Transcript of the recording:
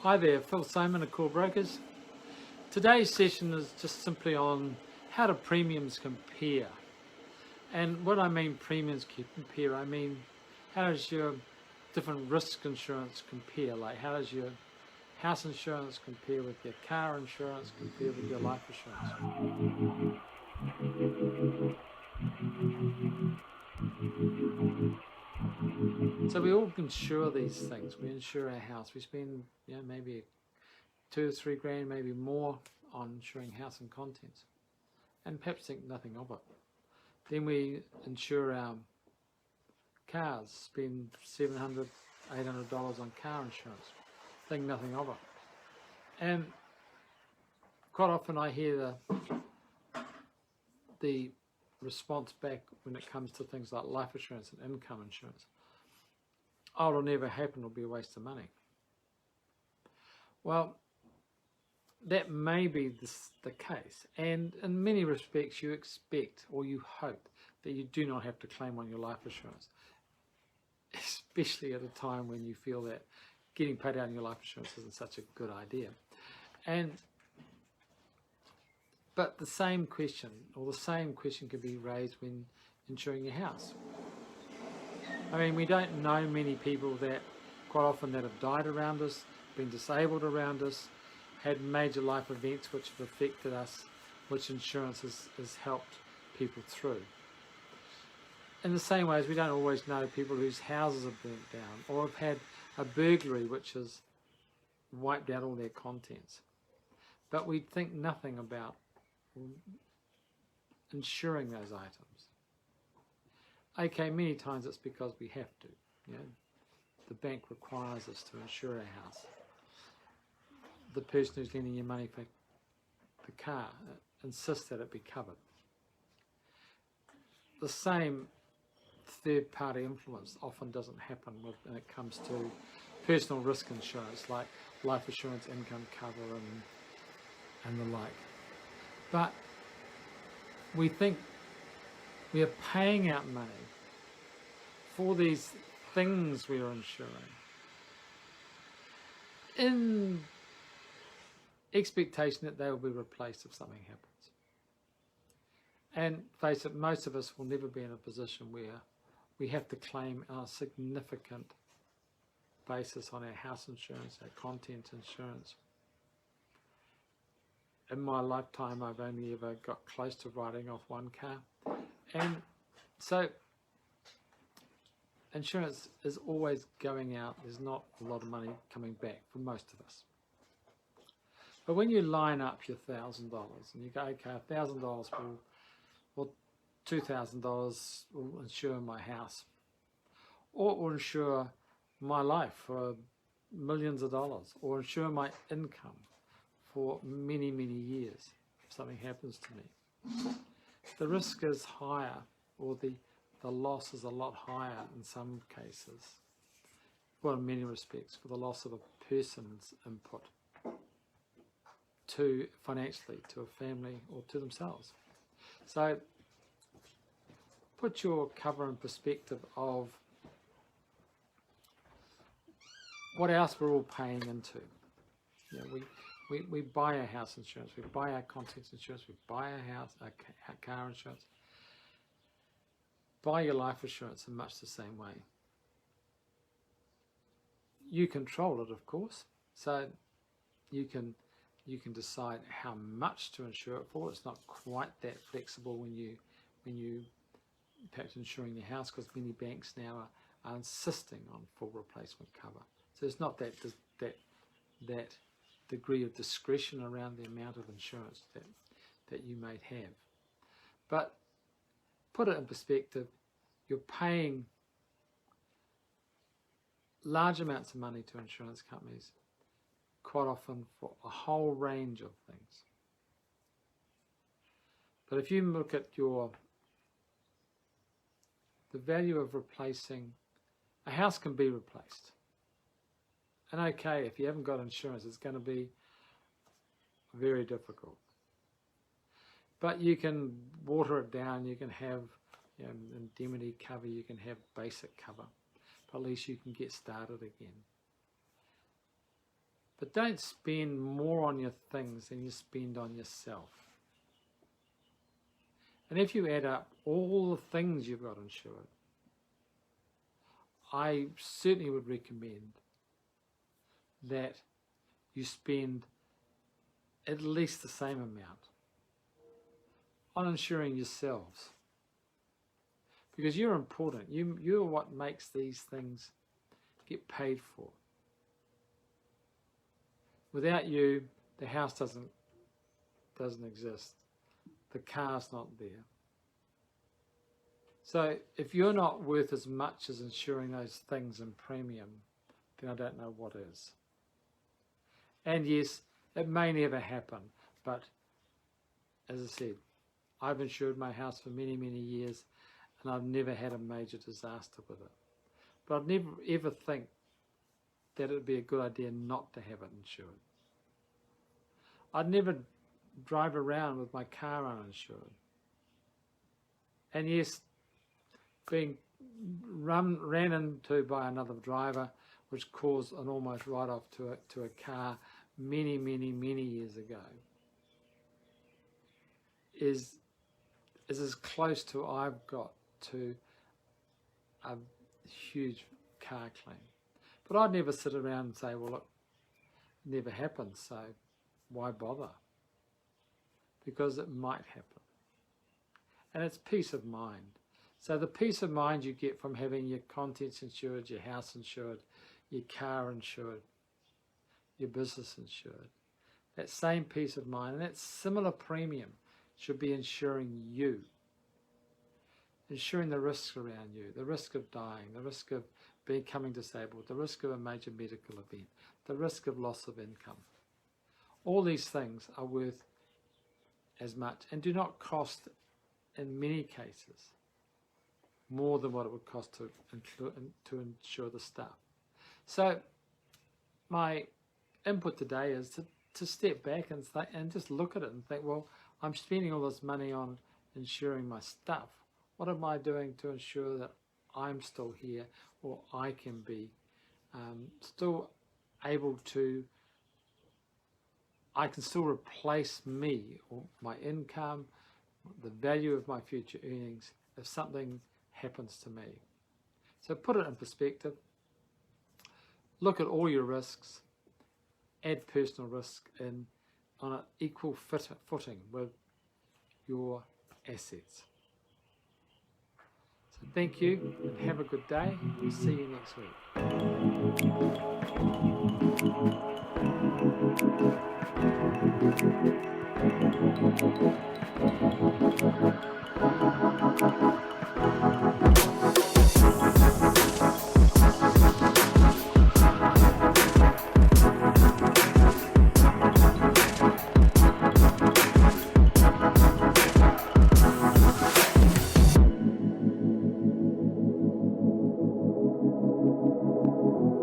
Hi there, Phil Sowman of Core Brokers. Today's session is just simply on how do premiums compare. And what I mean premiums compare, I mean how does your different risk insurance compare? Like how does your house insurance compare with your car insurance, compare with your life insurance? So we all insure these things. We insure our house. We spend maybe 2 or 3 grand, maybe more, on insuring house and contents, and perhaps think nothing of it. Then we insure our cars, spend $700, $800 on car insurance, think nothing of it. And quite often I hear the response back when it comes to things like life insurance and income insurance: oh, it'll never happen, it'll be a waste of money. Well, that may be the case, and in many respects you expect or you hope that you do not have to claim on your life insurance, especially at a time when you feel that getting paid out on your life insurance isn't such a good idea. But the same question could be raised when insuring your house. I mean, we don't know many people that quite often that have died around us, been disabled around us, had major life events which have affected us, which insurance has helped people through. In the same way as we don't always know people whose houses have burnt down or have had a burglary which has wiped out all their contents. But we think nothing about insuring those items. Okay, many times it's because we have to. The bank requires us to insure our house. The person who's lending you money for the car insists that it be covered. The same third-party influence often doesn't happen when it comes to personal risk insurance, like life insurance, income cover, and the like. But we think we are paying out money for these things we are insuring in expectation that they will be replaced if something happens. And face it, most of us will never be in a position where we have to claim on a significant basis on our house insurance, our content insurance. In my lifetime, I've only ever got close to writing off one car. And so insurance is always going out. There's not a lot of money coming back for most of us. But when you line up your $1,000 and you go, okay, $1,000 or $2,000 will insure my house, or it will insure my life for millions of dollars, or insure my income for many, many years if something happens to me. The risk is higher, or the loss is a lot higher in some cases, well, in many respects, for the loss of a person's input to financially to a family or to themselves. So put your cover in perspective of what else we're all paying into. We buy our house insurance, we buy our contents insurance, we buy our car insurance. Buy your life insurance in much the same way. You control it, of course, so you can decide how much to insure it for. It's not quite that flexible when you perhaps insuring your house, because many banks now are insisting on full replacement cover. So it's not that degree of discretion around the amount of insurance that you may have. But put it in perspective, you're paying large amounts of money to insurance companies quite often for a whole range of things. But if you look at the value of replacing, a house can be replaced. And okay, if you haven't got insurance, it's going to be very difficult. But you can water it down, you can have indemnity cover, you can have basic cover, but at least you can get started again. But don't spend more on your things than you spend on yourself. And if you add up all the things you've got insured, I certainly would recommend that you spend at least the same amount on insuring yourselves. Because you're important. You're what makes these things get paid for. Without you, the house doesn't exist. The car's not there. So if you're not worth as much as insuring those things in premium, then I don't know what is. And yes, it may never happen, but as I said, I've insured my house for many, many years, and I've never had a major disaster with it. But I'd never ever think that it would be a good idea not to have it insured. I'd never drive around with my car uninsured. And yes, being ran into by another driver, which caused an almost write-off to a car many, many, many years ago, is as close to I've got to a huge car claim. But I'd never sit around and say, well, look, it never happened, so why bother? Because it might happen. And it's peace of mind. So the peace of mind you get from having your contents insured, your house insured, your car insured, your business insured, that same peace of mind and that similar premium should be insuring you. Insuring the risks around you, the risk of dying, the risk of becoming disabled, the risk of a major medical event, the risk of loss of income. All these things are worth as much and do not cost, in many cases, more than what it would cost to insure the stuff. So my input today is to step back and just look at it and think, well, I'm spending all this money on insuring my stuff. What am I doing to ensure that I'm still here, or I can be still able to, I can still replace me or my income, the value of my future earnings if something happens to me. So put it in perspective. Look at all your risks. Add personal risk in on an equal footing with your assets. So thank you and have a good day. See you next week.